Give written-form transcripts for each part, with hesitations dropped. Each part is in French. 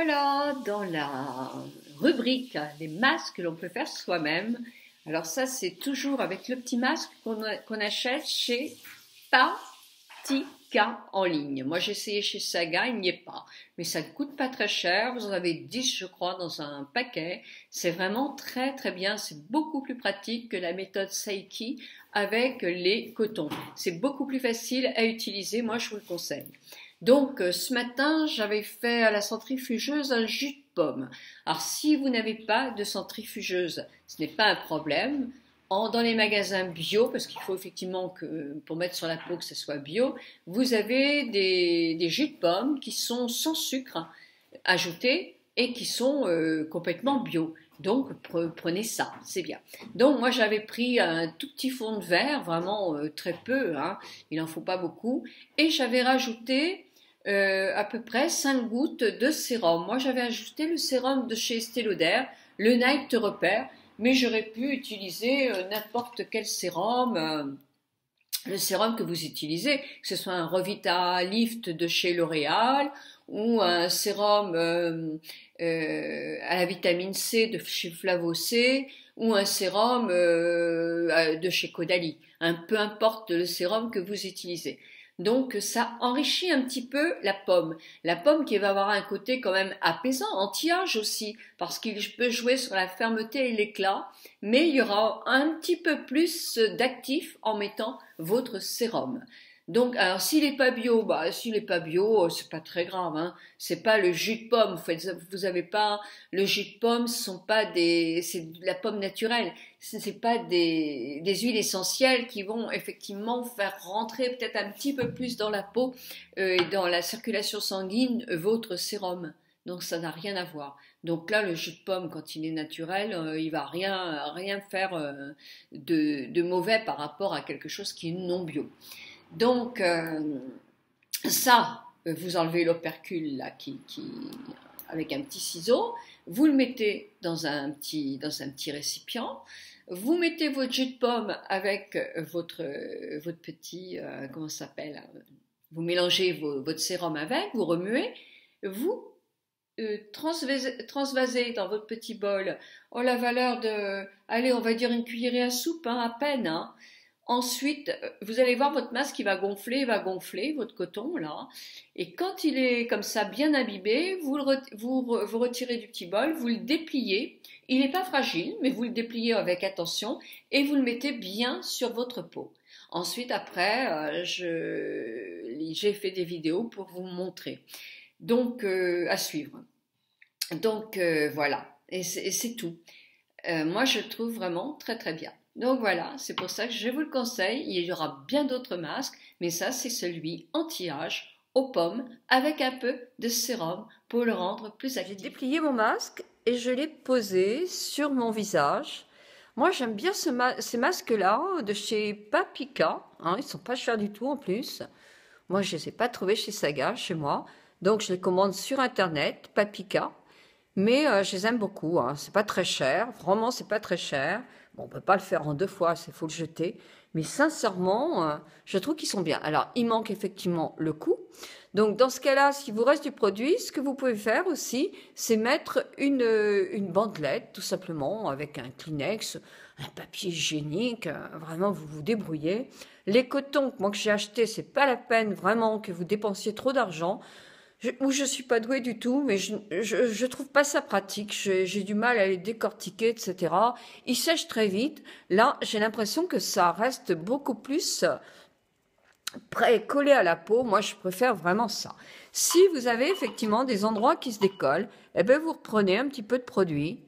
Voilà, dans la rubrique des masques que l'on peut faire soi-même. Alors ça, c'est toujours avec le petit masque qu'on achète chez Patika en ligne. Moi, j'ai essayé chez Saga, il n'y est pas. Mais ça ne coûte pas très cher. Vous en avez 10, je crois, dans un paquet. C'est vraiment très très bien. C'est beaucoup plus pratique que la méthode Seiki avec les cotons. C'est beaucoup plus facile à utiliser. Moi, je vous le conseille. Donc, ce matin, j'avais fait à la centrifugeuse un jus de pomme. Alors, si vous n'avez pas de centrifugeuse, ce n'est pas un problème. Dans les magasins bio, parce qu'il faut effectivement que pour mettre sur la peau que ce soit bio, vous avez des jus de pomme qui sont sans sucre ajouté et qui sont complètement bio. Donc prenez ça, c'est bien. Donc moi j'avais pris un tout petit fond de verre, vraiment très peu, hein, il n'en faut pas beaucoup, et j'avais rajouté à peu près 5 gouttes de sérum. Moi j'avais ajouté le sérum de chez Estée Lauder, le Night Repair, mais j'aurais pu utiliser n'importe quel sérum, le sérum que vous utilisez, que ce soit un Revita Lift de chez L'Oréal ou un sérum à la vitamine C de chez Flavo-C ou un sérum de chez Caudalie. Peu importe le sérum que vous utilisez. Donc ça enrichit un petit peu la pomme. La pomme qui va avoir un côté quand même apaisant, anti-âge aussi, parce qu'il peut jouer sur la fermeté et l'éclat, mais il y aura un petit peu plus d'actif en mettant votre sérum. Donc, alors s'il n'est pas bio, s'il n'est pas bio, c'est pas très grave, hein. C'est pas le jus de pomme. Vous avez pas le jus de pomme, c'est de la pomme naturelle. C'est pas des huiles essentielles qui vont effectivement faire rentrer peut-être un petit peu plus dans la peau et dans la circulation sanguine votre sérum. Donc ça n'a rien à voir. Donc là, le jus de pomme, quand il est naturel, il va rien faire de mauvais par rapport à quelque chose qui est non bio. Donc ça, vous enlevez l'opercule là, avec un petit ciseau, vous le mettez dans un petit récipient, vous mettez votre jus de pomme avec votre petit, comment ça s'appelle, vous mélangez votre sérum avec, vous remuez, vous transvasez dans votre petit bol la valeur de, allez, on va dire une cuillerée à soupe, hein, à peine, hein. Ensuite, vous allez voir votre masque qui va gonfler, votre coton là. Et quand il est comme ça bien imbibé, vous retirez du petit bol, vous le dépliez. Il n'est pas fragile, mais vous le dépliez avec attention et vous le mettez bien sur votre peau. Ensuite, après, j'ai fait des vidéos pour vous montrer. Donc, à suivre. Donc, voilà. Et c'est tout. Moi, je trouve vraiment très très bien. Donc voilà, c'est pour ça que je vous le conseille. Il y aura bien d'autres masques, mais ça, c'est celui anti-âge aux pommes avec un peu de sérum pour le rendre plus actif. J'ai déplié mon masque et je l'ai posé sur mon visage. Moi, j'aime bien ces masques-là de chez Paprika. Hein, ils sont pas chers du tout en plus. Moi, je ne les ai pas trouvés chez Saga, chez moi. Donc, je les commande sur Internet, Paprika. Mais je les aime beaucoup, hein. C'est pas très cher, vraiment c'est pas très cher. Bon, on peut pas le faire en 2 fois, il faut le jeter. Mais sincèrement, je trouve qu'ils sont bien. Alors, il manque effectivement le coût. Donc, dans ce cas-là, s'il vous reste du produit, ce que vous pouvez faire aussi, c'est mettre une bandelette, tout simplement, avec un Kleenex, un papier hygiénique. Vraiment, vous vous débrouillez. Les cotons, moi que j'ai acheté, c'est pas la peine vraiment que vous dépensiez trop d'argent. Je suis pas douée du tout, mais je trouve pas ça pratique. J'ai du mal à les décortiquer, etc. Ils sèchent très vite. Là, j'ai l'impression que ça reste beaucoup plus collé à la peau. Moi, je préfère vraiment ça. Si vous avez effectivement des endroits qui se décollent, eh ben vous reprenez un petit peu de produit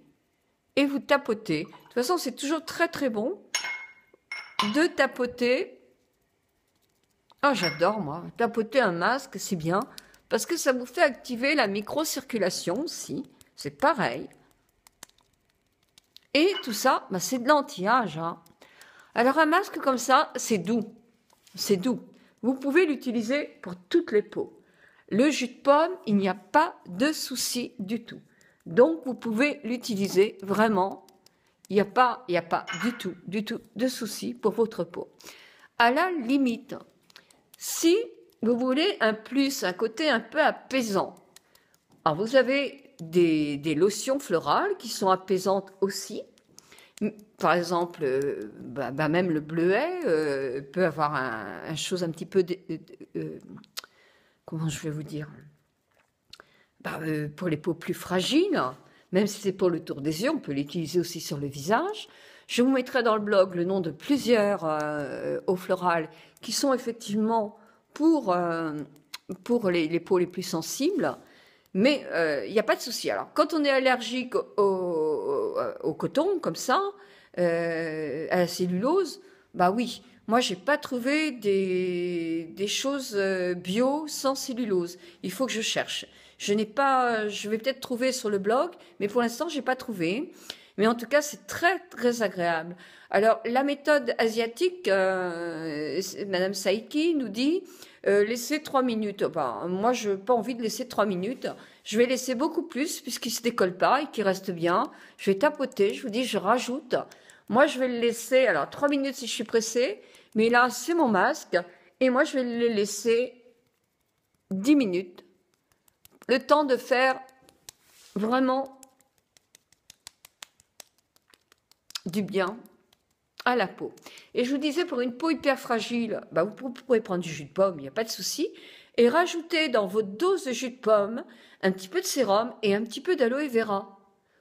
et vous tapotez. De toute façon, c'est toujours très très bon de tapoter. Ah, j'adore moi. Tapoter un masque, c'est bien. Parce que ça vous fait activer la microcirculation aussi. C'est pareil. Et tout ça, c'est de l'anti-âge. Hein. Alors un masque comme ça, c'est doux. C'est doux. Vous pouvez l'utiliser pour toutes les peaux. Le jus de pomme, il n'y a pas de souci du tout. Donc vous pouvez l'utiliser vraiment. Il n'y a pas du tout de souci pour votre peau. À la limite, si vous voulez un plus, un côté un peu apaisant. Alors vous avez des lotions florales qui sont apaisantes aussi. Par exemple, même le bleuet peut avoir un chose un petit peu... comment je vais vous dire, pour les peaux plus fragiles, même si c'est pour le tour des yeux, on peut l'utiliser aussi sur le visage. Je vous mettrai dans le blog le nom de plusieurs eaux florales qui sont effectivement pour les peaux les plus sensibles. Mais il n'y a pas de souci. Alors, quand on est allergique au coton, comme ça, à la cellulose, bah oui, moi, j'ai pas trouvé des choses bio sans cellulose. Il faut que je cherche. Je vais peut-être trouver sur le blog, mais pour l'instant, j'ai pas trouvé. Mais en tout cas, c'est très, très agréable. Alors, la méthode asiatique, Madame Saiki nous dit, laisser 3 minutes. Moi, je n'ai pas envie de laisser 3 minutes. Je vais laisser beaucoup plus, puisqu'il se décolle pas et qu'il reste bien. Je vais tapoter, je vous dis, je rajoute. Moi, je vais le laisser, alors 3 minutes si je suis pressée, mais là, c'est mon masque. Et moi, je vais le laisser 10 minutes. Le temps de faire vraiment du bien à la peau. Et je vous disais, pour une peau hyper fragile, vous pourrez prendre du jus de pomme, il n'y a pas de souci, et rajouter dans votre dose de jus de pomme un petit peu de sérum et un petit peu d'aloe vera.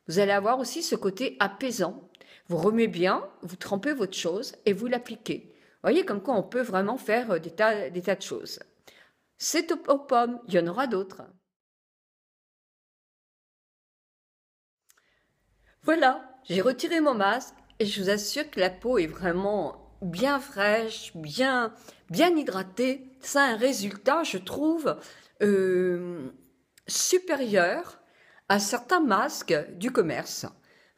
Vous allez avoir aussi ce côté apaisant. Vous remuez bien, vous trempez votre chose et vous l'appliquez. Vous voyez comme quoi on peut vraiment faire des tas de choses. C'est aux pommes, il y en aura d'autres. Voilà, j'ai retiré mon masque et je vous assure que la peau est vraiment bien fraîche, bien hydratée. Ça a un résultat, je trouve, supérieur à certains masques du commerce.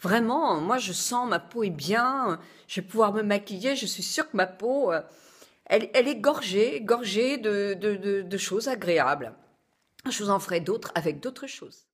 Vraiment, moi je sens ma peau est bien, je vais pouvoir me maquiller, je suis sûre que ma peau, elle est gorgée de choses agréables. Je vous en ferai d'autres avec d'autres choses.